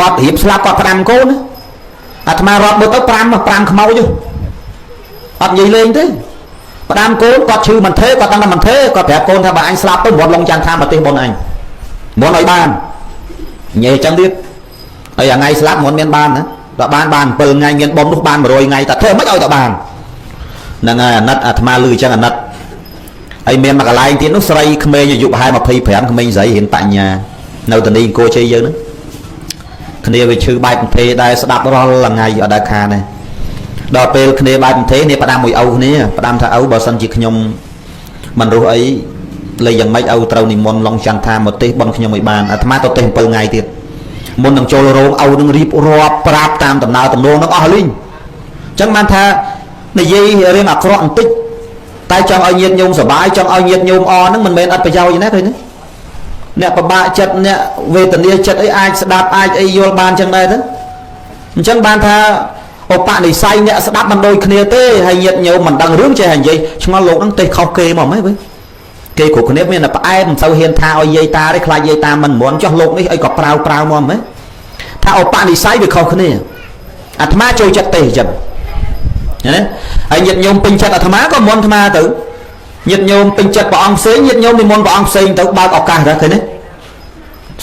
ប់រៀបស្លាប់គាត់5កូនអាត្មារាប់មើលទៅ5ខ្មោចអត់និយាយលេងទេ5កូនគាត់ឈឺមិនទេគាត់ដឹងថាមិនទេគាត់ប្រាប់កូនថាបើអញស្លាប់ទៅរត់លងចាំងថាប្រទេសបុនអញមុនឲ្យបានញ៉េចឹងទៀតហើយថ្ងៃស្លាប់មុនមានបានណាដល់បាន7ថ្ងៃមានបំនោះបាន100ថ្ងៃតែធ្វើមិនឲ្យតបានហ្នឹងហើយអាណិតអាត្មាលឺចឹងអាណិតហើយមានមួយកន្លែងទៀតនោះស្រីក្មេងអាយុប្រហែល25ក្មេងស្រីរៀនបញ្ញានៅតានីអង្គរជ័យយើងហ្នឹងគ្នាវាឈឺបែបប្រទេសដែរស្ដាប់រាល់ថ្ងៃអត់ដែលខានទេដល់ពេលគ្នាបែបប្រទេសនេះផ្ដាំមួយឪគ្នាផ្ដាំថាឪបើសិនជាខ្ញុំមិនរស់អីលេយ៉ាងម៉េចឪត្រូវនិមន្តឡងចន្ទថាមកទេសបនខ្ញុំឲ្យបានអាត្មាទៅទេស7ថ្ងៃទៀតមុននឹងចូលរោងឪនឹងរៀបរាប់ប្រាប់តាមដំណើរទំនងនឹងអស់លីងអញ្ចឹងបានថានិយាយរឿងអាក្រក់បន្តិចតែចង់ឲ្យញាតិញោមសុបាយចង់ឲ្យញាតិញោមអហ្នឹងមិនមែនអត់ប្រយោជន៍ទេណាឃើញទេអ្នកពិបាកចិត្តអ្នកវេទនាចិត្តអីអាចស្ដាប់អាចអីយល់បានចឹងដែរទៅអញ្ចឹងបានថាឧបនិស្ស័យអ្នកស្ដាប់មិនដូចគ្នាទេហើយញាតិញោមមិនដឹងរឿងចេះហើយនិយាយឆ្ងល់លោកហ្នឹងទេខុសគេមកហ្មងគេគ្រប់គ្នាមានតែផ្អែមមិនសូវហ៊ានថាឲ្យយាយតាទេខ្លាចយាយតាមិនមន់ចុះលោកនេះអីក៏ប្រាវមកហ្មងថាឧបនិស្ស័យវាខុសគ្នាអាត្មាចូលចិត្តទេអញ្ចឹងណាហើយញាតិញោមពេញចិត្តអាត្មាក៏មន់អាត្មាទៅញាតិញោមពេញចិត្តព្រះអង្គផ្សេងញាតិញោមនិមន្តព្រះអង្គផ្សេងទៅបើកឱកាសដែរឃើញទេ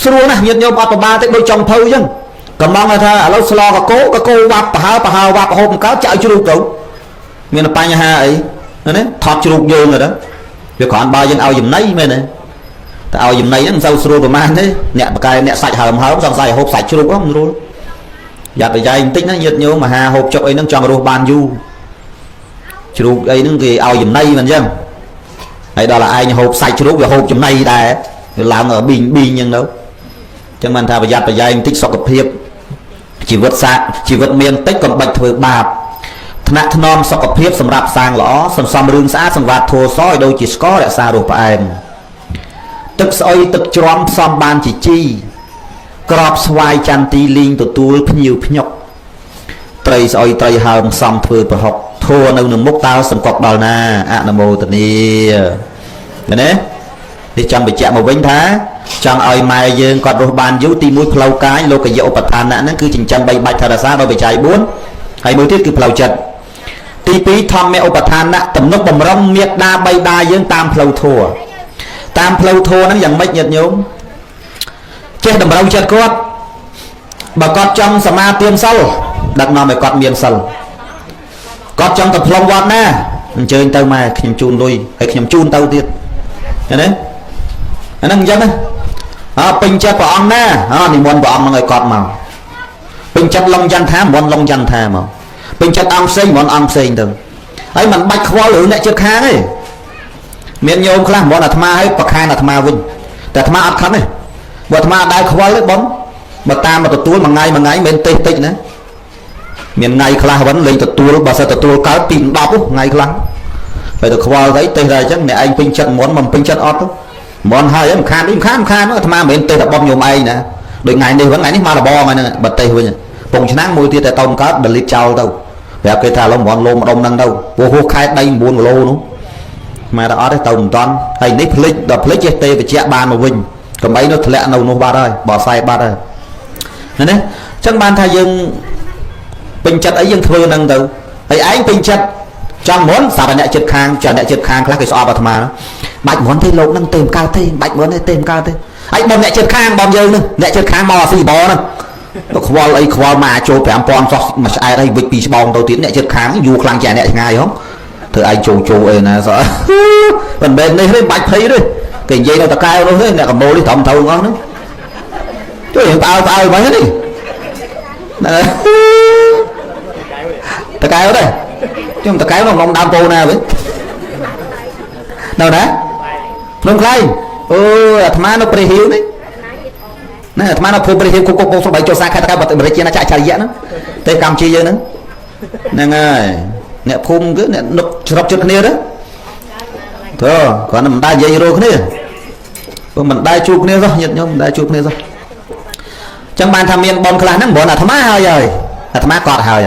ស្រួលណាស់ញាតិញោមអត់ប្របាលទេដូចចុងភៅអញ្ចឹងកំងថាឥឡូវស្លកកោវាប់ប្រហើវាប់ហូបមកកើតចៅជ្រូកទៅមានបញ្ហាអីណាថតជ្រូកយើងទៅវាគ្រាន់បើយើងឲ្យចំណីមែនទេតែឲ្យចំណីហ្នឹងមិនសូវស្រួលប្រហែលទេអ្នកបកែអ្នកសាច់ហើមសង្ស័យហូបសាច់ជ្រូកហ្នឹងស្រួលយ៉ាប់ប្រយ៉ែងបន្តិចណាញាតិញោមមហាហូបចុកអីហ្នឹងចង់រស់បានយូរជ្រូកអីហ្នឹងគេឲ្យចំណីមិនអញ្ចឹងហើយដល់ឯងហូបសាច់ជ្រូកវាហូបចំណីដែរវាឡើងប៊ីងអញ្ចឹងទៅអញ្ចឹងបានថាប្រយ័ត្នប្រយែងបន្តិចសុខភាពជីវិតមានតិចកុំបាច់ធ្វើបាបថ្នាក់ថ្នមសុខភាពសម្រាប់សាងល្អសន្សំរឿងស្អាតសង្វាតធัวសឲ្យដូចជាស្កររក្សារសផ្អែមទឹកស្អុយទឹកច្រំផ្សំបានជាជីក្របស្វាយចន្ទទីលីងទទួលភ្ញៀវភ្ញុកត្រីស្អុយត្រីហើមសំធ្វើប្រហុកធัวនៅនឹងមុខតើសង្កត់ដល់ណាអនុមោទនាណានេះចង់បញ្ជាក់មកវិញថាចង់ឲ្យម៉ែយើងគាត់រស់បានយូរទី1ផ្លូវកាយលោកយៈឧបឋានៈហ្នឹងគឺចិញ្ចឹម3បាច់ថរសាដល់បច្ច័យ4ហើយមួយទៀតគឺផ្លូវចិត្តទី2ធម្មឧបឋានៈទំនុកបំរុងមេត្តាបៃតាយើងតាមផ្លូវធัวហ្នឹងយ៉ាងម៉េចញាតិញោមចេះតម្រូវចិត្តគាត់បើគាត់ចង់សមាទានសិលដឹកនាំឲ្យគាត់មានសិលគាត់ចង់ទៅផ្លុំវត្តណាអញ្ជើញទៅម៉ែខ្ញុំជូនលុយហើយខ្ញុំជូនទៅទៀតឃើញទេអាហ្នឹងអញ្ចឹងណាពេញចិត្តព្រះអង្គណានិមន្តព្រះអង្គនឹងឲ្យគាត់មកពេញចិត្តឡុងចន្ទថាមន្តឡុងចន្ទថាមកពេញចិត្តអង្គផ្សេងមន្តអង្គផ្សេងទៅហើយមិនបាច់ខ្វល់រឿងអ្នកជិតខាងទេមានញោមខ្លះមន្តអាត្មាឲ្យប្រខានអាត្មាវិញតែអាត្មាអត់ខឹងទេបើអាត្មាដែរខ្វល់ទេបងបើតាមមកទទួលមួយថ្ងៃមិនទេតិចណាមានថ្ងៃខ្លះវិញលេងទទួលបើសិនទទួលកើតពី10ថ្ងៃខ្លះហើយទៅខ្វល់ទៅទេតែអញ្ចឹងអ្នកឯងពេញចិត្តមន្តមិនពេញចិត្តអត់ទៅមន្តហើយមិនខានអាត្មាមិនមែនទេតែបងញោមឯងណាដូចថ្ងៃនេះមកលបងហ្នឹងបើទេវិញពងឆ្នាំងមួយទៀតតែតោមកើតដលីតចោលទៅប្រាប់គេថាឡុំមន់លោម្ដុំហ្នឹងទៅព្រោះហួសខែដី9គីឡូនោះមកដល់អត់ទេទៅមិនតាន់ហើយនេះផ្លិចដល់ផ្លិចចេះទេបញ្ជាក់បានមកវិញកំបីនោះធ្លាក់នៅនោះបាត់ហើយបោះខ្សែបាត់ហើយណាអញ្ចឹងបានថាយើងពេញចិត្តអីយើងធ្វើហ្នឹងទៅហើយឯងពេញចិត្តចង់មុនសារអ្នកចិត្តខាងអ្នកចិត្តខាងខ្លះគេស្អប់អាត្មាបាច់មុនទេលោកហ្នឹងទេមិនកើតទេបាច់មុនទេមិនកើតទេហើយបងអ្នកចិត្តខាងបងយើងហ្នឹងអ្នកចិត្តខាងមកអាស៊ីបហ្នឹងខ្វល់អីខ្វល់មកចូល5000សោះមួយឆ្អែតហើយវិចពីស្បោងទៅទៀតអ្នកចិត្តខាងយូរខ្លាំងជាអ្នកឆ្ងាយហ៎ធ្វើឯងចូលអីណាសោះមិនមែននេះទេបាច់ភ័យទេគេនិយាយនៅតកែវនោះទេអ្នកកម្ពុជានេះត្រឹមត្រូវអស់ហ្នឹងជួយយើងផ្អើមកនេះតកែវទេខ្ញុំតកែវក្នុងដើមពោណាវិញនៅណាក្នុងខ្លៃអាត្មានៅព្រះហៀវនេះណាអាត្មានៅភូមិព្រះហៀវគុកពុកស្បែកចូលសាខេត្តតកែវបរិជាណាចក្រចរិយៈហ្នឹងទេកម្ពុជាយើងហ្នឹងហើយអ្នកភូមិគឺអ្នកនឹកស្រុកជិតគ្នាទៅគ្រាន់តែមិនដែរនិយាយរោគ្នាព្រោះមិនដែរជួបគ្នាសោះញាតិញោមមិនដែរជួបគ្នាសោះចឹងបានថាមានបងខ្លះហ្នឹងបងអាត្មាហើយអាត្មាកត់ហើយ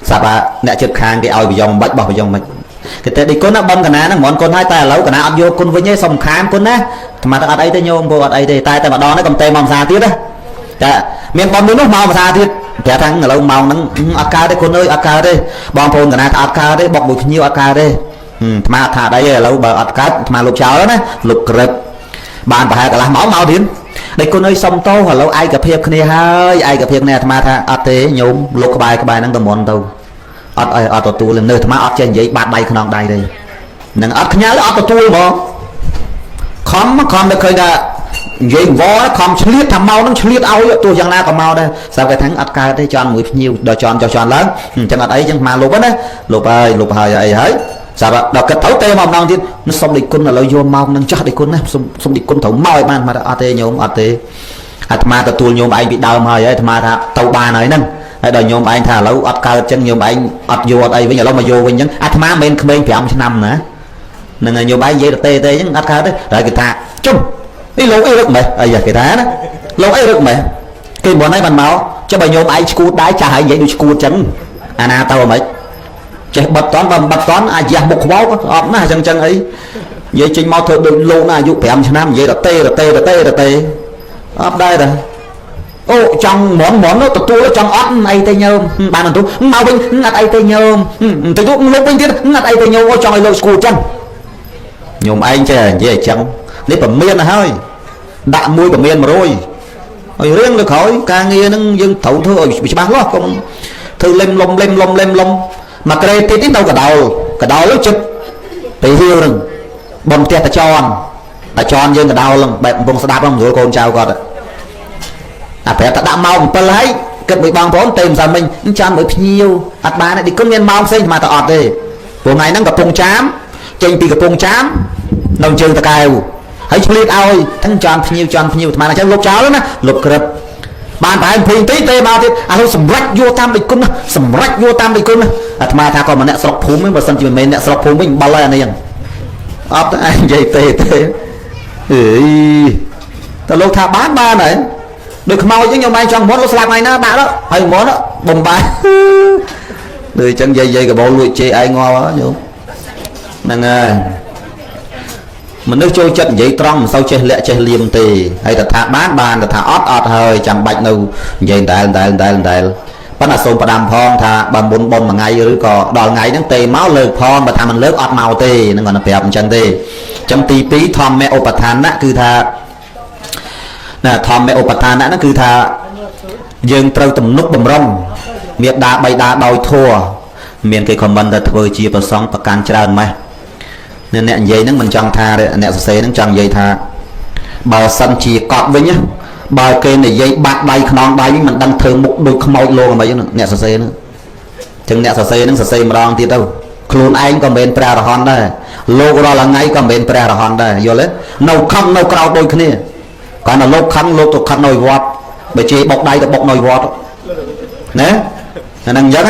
សាប់អ្នកចិត្តខាងគេឲ្យប្រយងមិនបាច់បោះប្រយងមិនគេតែដូចគុណណាបងកណាហ្នឹងហ្មងគុណហើយតែឥឡូវកណាអត់យកគុណវិញទេសុំខានគុណណាអាត្មាទៅអត់អីទេញោមព្រោះអត់អីទេតែម្ដងនេះកំតែមកភាសាទៀតណា ចាមានបងមួយនោះមកភាសាទៀតប្រាប់ថាឥឡូវម៉ោងហ្នឹងអត់កើតទេគុណអើយអត់កើតទេបងប្អូនកណាថាអត់កើតទេបុកមួយភ្ញៀវអត់កើតទេអាត្មាថាអីឥឡូវបើអត់កើតអាត្មាលុបចោលណាលុបក្រឹបបានប្រហែលកន្លះម៉ោងមកទៀតតែគុណអើយសុំតោឥឡូវឯកភាពគ្នាហើយឯកភាពគ្នាអាត្មាថាអត់ទេញោមលុបក្បែរហ្នឹងទៅមុនទៅអត់ទទួលនៅអាត្មាអត់ចេះនិយាយបាត់ដៃខ្នងដៃទេនឹងអត់ខ្ញាល់អត់ទទួលហ្មងខំតែឃើញថានិយាយវល់ខំឆ្លៀតថាមកនឹងឆ្លៀតឲ្យទោះយ៉ាងណាក៏មកដែរស្រាប់តែថាអត់កើតទេចន់មួយភ្ញៀវដល់ចន់ចុះចន់ឡើងអញ្ចឹងអត់អីអញ្ចឹងមកលុបណាលុបហើយអីហើយស្រាប់ដល់គិតទៅទេមកម្ដងទៀតសុំដេកគុណឥឡូវយកមកនឹងចាស់ដេកគុណណាសុំដេកគុណត្រូវមកឲ្យបានមកអត់ទេញោមអត់ទេអាត្មាទទួលញោមឯងពីដើមហើយអាត្មាថាទៅបានហើយហ្នឹងហើយដល់ញោមឯងថាឥឡូវអត់កើតអញ្ចឹងញោមឯងអត់យកអត់អីវិញឥឡូវមកយកវិញអញ្ចឹងអាត្មាមិនមែនក្មេង5ឆ្នាំណានឹងញោមឯងនិយាយទៅទេអញ្ចឹងអត់កើតទេតែគេថាជុំនេះលោកអីរឹកម៉េះអីគេថាណាលោកអីរឹកម៉េះគេមិនឲ្យបានមកចុះបើញោមឯងឈួតដែរចាស់ហើយនិយាយដូចឈួតអញ្ចឹងអាណាទៅហ្មងចេះបិទតន់បើមិនបិទតន់អាចយ៉ាស់មុខខ្វោកអត់ណាអញ្ចឹងអីនិយាយចេញមកធ្វើដូចលោកណាអាយុ5ឆ្នាំនិយាយរទេអត់ដែរអូចង់ហ្មងទទួលចង់អត់អីទេញោមបានបន្ទូមកវិញអត់អីទេញោមទៅយកលោកវិញទៀតអត់អីទេញោមចង់ឲ្យលោកស្គូអញ្ចឹងញោមឯងចេះនិយាយអញ្ចឹងនេះប្រមានទៅហើយដាក់មួយប្រមាន100ឲ្យរៀងទៅក្រោយការងារហ្នឹងយើងត្រូវធ្វើឲ្យច្បាស់លាស់កុំធ្វើលេមលំមកក្រេទៀតនេះទៅកដោលចិត្តទៅហៀវហ្នឹងបំផ្ទះតាចនយើងកដោលហ្នឹងបែបកំពុងស្ដាប់ហ្នឹងស្រួលកូនចៅគាត់អាប្រាប់តែដាក់ម៉ោង7ហើយគិតមួយបងប្អូនទេមិនសិនមិញចាំមើលភ្ញៀវអត់បានទេគុំមានម៉ោងផ្សេងមកតែអត់ទេព្រោះថ្ងៃហ្នឹងកំពុងចាមចេញពីកំពុងចាមនៅជើងតកែវហើយឆ្លៀតឲ្យទាំងចានភ្ញៀវអាត្មាអញ្ចឹងលុបចោលណាលុបក្រឹបបានប្រហែល20នាទីទេមកទៀតអានោះសម្រេចយកតាមដូចគុណអាត្មាថាក៏ម្នាក់ស្រុកភូមិបើសិនជាមិនមែនអ្នកស្រុកភូមិវិញបលហើយអានេះអត់ឯងនិយាយទេអេតើលោកថាបានហើយដូចខ្មោចអញ្ចឹងខ្ញុំឯងចង់មុនលោកស្លាប់ថ្ងៃណាដាក់ទៅហើយមុនបំបាយដូចអញ្ចឹងយាយកបោលលួចជេរឯងងាប់ញោមហ្នឹងហើយមនុស្សចូលចិត្តនិយាយត្រង់មិនសូវចេះលាក់ចេះលៀមទេហើយតែថាបានតែថាអត់ហើយចាំបាច់នៅនិយាយដែលប៉ុន្តែសូមផ្ដាំផងថាបើមុនប៉ុនមួយថ្ងៃឬក៏ដល់ថ្ងៃហ្នឹងទេមកលើកផងបើថាមិនលើកអត់មកទេហ្នឹងគាត់ប្រាប់អញ្ចឹងទេអញ្ចឹងទី2ធម្មឧបឋានៈគឺថាធម្មឧបឋានៈហ្នឹងគឺថាយើងត្រូវទំនុកបំរុងមេដាបៃតាដោយធัวមានគេខមមិនថាធ្វើជាប្រសងប្រកាន់ច្រើនម៉េះអ្នកនិយាយហ្នឹងមិនចង់ថាអ្នកសរសេរហ្នឹងចង់និយាយថាបើសិនជាកត់វិញបើគេនិយាយបាត់ដៃខ្នងដៃវិញមិនដឹងធ្វើមុខដូចខ្មោចលោកអ្វីហ្នឹងអ្នកសរសេរហ្នឹងចឹងអ្នកសរសេរហ្នឹងសរសេរម្ដងទៀតទៅខ្លួនឯងក៏មិនមែនព្រះអរហន្តដែរលោករាល់ថ្ងៃក៏មិនមែនព្រះអរហន្តដែរយល់ទេនៅខំនៅក្រៅដូចគ្នាគាត់នៅលោកខំលោកទៅខំនៅវត្តបើជេរបុកដៃទៅបុកនៅវត្តណាអាហ្នឹងអញ្ចឹង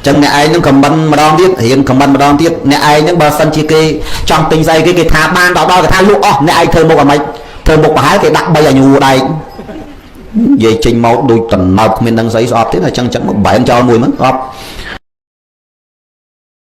ចឹងអ្នកឯងនឹងខមមិនម្ដងទៀតរៀនខមមិនម្ដងទៀតអ្នកឯងនឹងបើសិនជាគេចង់ទិញស្អីគេថាបានដល់គេថាលក់អស់អ្នកឯងធ្វើមុខអាម៉េចធ្វើមុខប្រហែលគេដាក់3អាញូដែកនិយាយចេញមកដូចតំណើបគ្មាននឹងស្អីស្អប់ទៀតហើយចឹងមកបែនចោលមួយហ្នឹងអត់